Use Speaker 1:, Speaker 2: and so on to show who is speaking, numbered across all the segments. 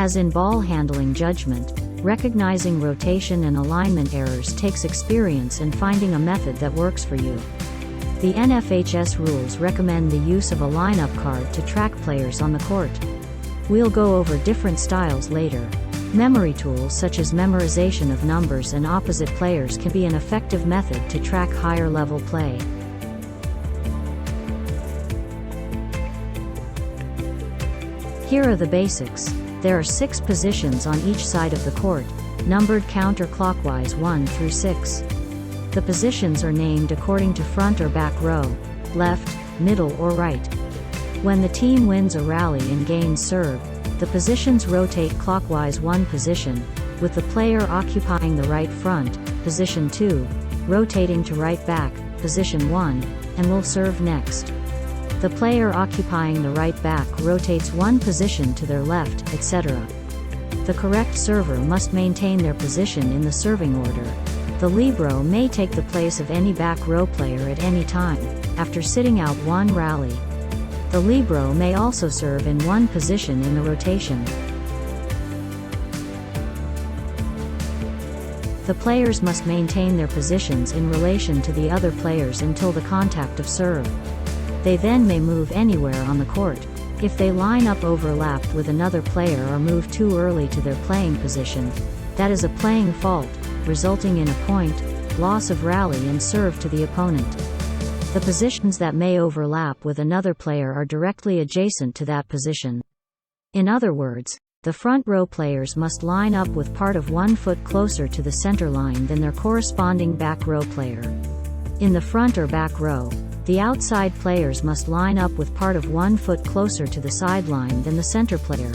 Speaker 1: As in ball handling judgment, recognizing rotation and alignment errors takes experience in finding a method that works for you. The NFHS rules recommend the use of a lineup card to track players on the court. We'll go over different styles later. Memory tools such as memorization of numbers and opposite players can be an effective method to track higher level play. Here are the basics. There are 6 positions on each side of the court, numbered counterclockwise 1 through 6. The positions are named according to front or back row, left, middle or right. When the team wins a rally and gains serve, the positions rotate clockwise 1 position, with the player occupying the right front, position 2, rotating to right back, position 1, and will serve next. The player occupying the right back rotates 1 position to their left, etc. The correct server must maintain their position in the serving order. The libero may take the place of any back row player at any time, after sitting out 1 rally. The libero may also serve in 1 position in the rotation. The players must maintain their positions in relation to the other players until the contact of serve. They then may move anywhere on the court. If they line up overlapped with another player or move too early to their playing position, that is a playing fault, resulting in a point, loss of rally and serve to the opponent. The positions that may overlap with another player are directly adjacent to that position. In other words, the front row players must line up with part of 1 foot closer to the center line than their corresponding back row player. In the front or back row, the outside players must line up with part of 1 foot closer to the sideline than the center player.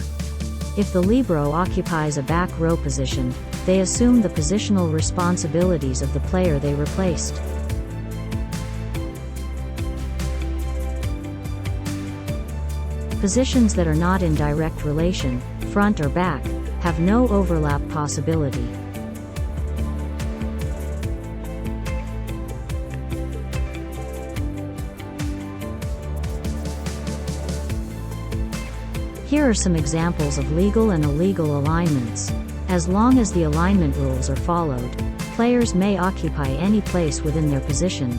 Speaker 1: If the libero occupies a back row position, they assume the positional responsibilities of the player they replaced. Positions that are not in direct relation, front or back, have no overlap possibility. Here are some examples of legal and illegal alignments. As long as the alignment rules are followed, players may occupy any place within their position.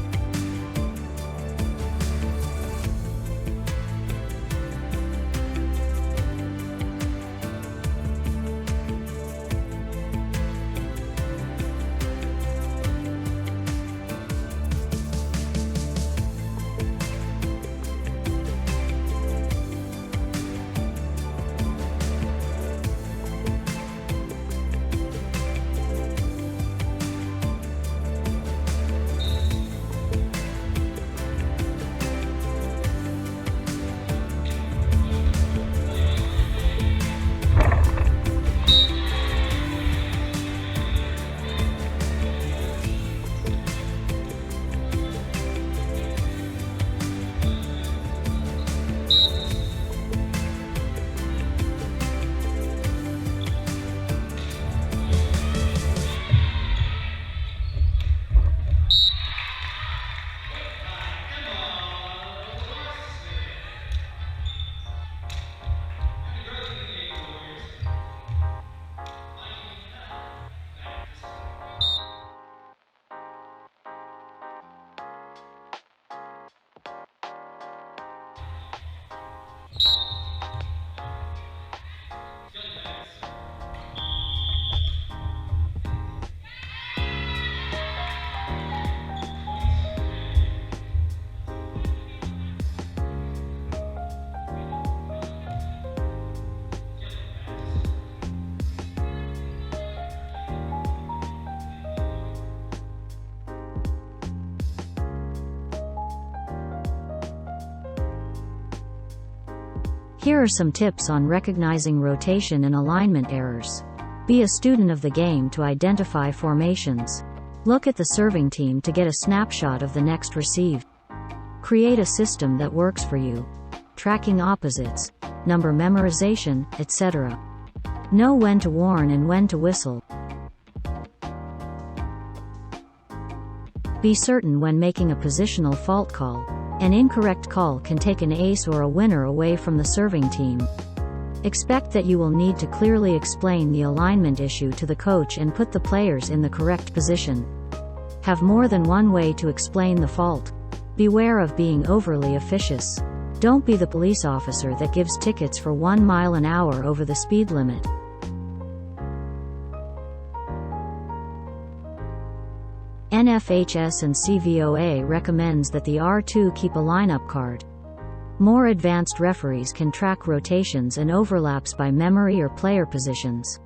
Speaker 1: Here are some tips on recognizing rotation and alignment errors. Be a student of the game to identify formations. Look at the serving team to get a snapshot of the next received. Create a system that works for you. Tracking opposites, number memorization, etc. Know when to warn and when to whistle. Be certain when making a positional fault call. An incorrect call can take an ace or a winner away from the serving team. Expect that you will need to clearly explain the alignment issue to the coach and put the players in the correct position. Have more than one way to explain the fault. Beware of being overly officious. Don't be the police officer that gives tickets for 1 mile an hour over the speed limit. NFHS and CVOA recommends that the R2 keep a lineup card. More advanced referees can track rotations and overlaps by memory or player positions.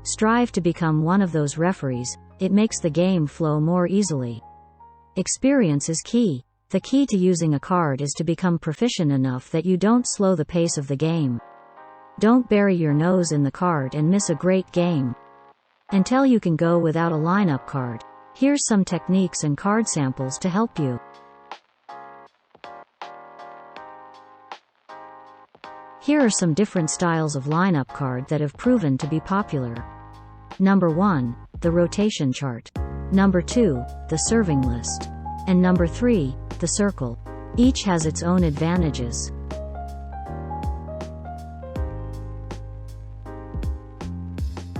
Speaker 1: Strive to become one of those referees. It makes the game flow more easily. Experience is key. The key to using a card is to become proficient enough that you don't slow the pace of the game. Don't bury your nose in the card and miss a great game. Until you can go without a lineup card, here's some techniques and card samples to help you. Here are some different styles of lineup card that have proven to be popular. Number 1, the rotation chart. Number 2, the serving list. And number 3, the circle. Each has its own advantages.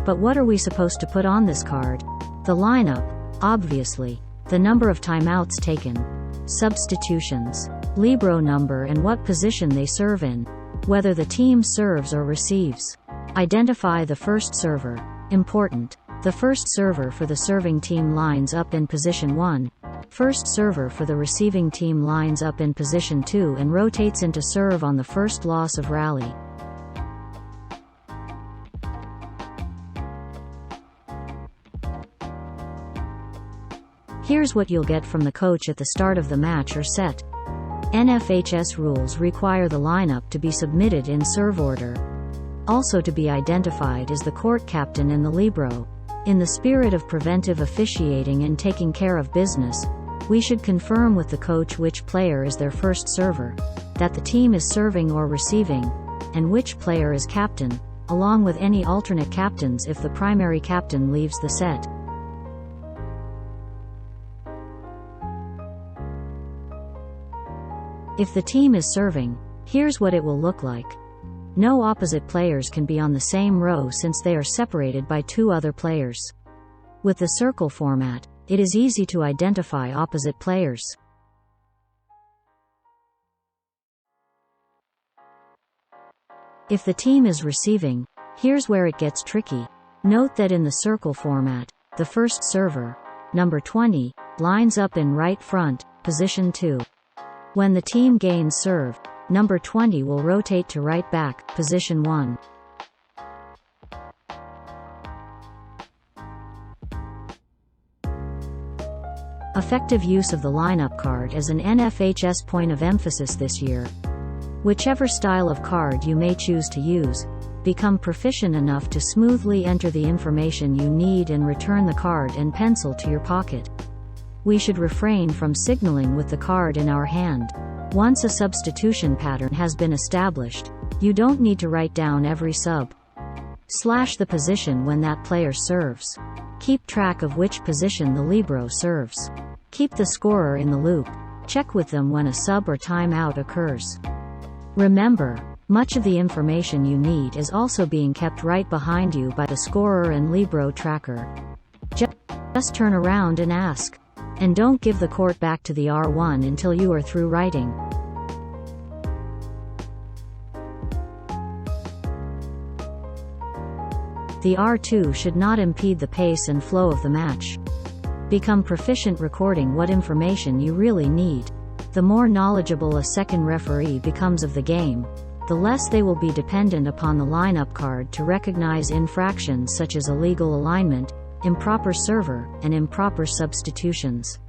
Speaker 1: But what are we supposed to put on this card? The lineup, obviously. The number of timeouts taken. Substitutions. Libero number and what position they serve in. Whether the team serves or receives. Identify the first server. Important. The first server for the serving team lines up in position 1. First server for the receiving team lines up in position 2 and rotates into serve on the first loss of rally. Here's what you'll get from the coach at the start of the match or set. NFHS rules require the lineup to be submitted in serve order. Also to be identified is the court captain and the libero. In the spirit of preventive officiating and taking care of business, we should confirm with the coach which player is their first server, that the team is serving or receiving, and which player is captain, along with any alternate captains if the primary captain leaves the set. If the team is serving, here's what it will look like. No opposite players can be on the same row since they are separated by 2 other players. With the circle format, it is easy to identify opposite players. If the team is receiving, here's where it gets tricky. Note that in the circle format, the first server, number 20, lines up in right front, position 2. When the team gains serve, number 20 will rotate to right back, position 1. Effective use of the lineup card is an NFHS point of emphasis this year. Whichever style of card you may choose to use, become proficient enough to smoothly enter the information you need and return the card and pencil to your pocket. We should refrain from signaling with the card in our hand. Once a substitution pattern has been established, you don't need to write down every sub. Slash the position when that player serves. Keep track of which position the libero serves. Keep the scorer in the loop. Check with them when a sub or timeout occurs. Remember, much of the information you need is also being kept right behind you by the scorer and libero tracker. Just turn around and ask. And don't give the court back to the R1 until you are through writing. The R2 should not impede the pace and flow of the match. Become proficient recording what information you really need. The more knowledgeable a second referee becomes of the game, the less they will be dependent upon the lineup card to recognize infractions such as illegal alignment, improper server, and improper substitutions.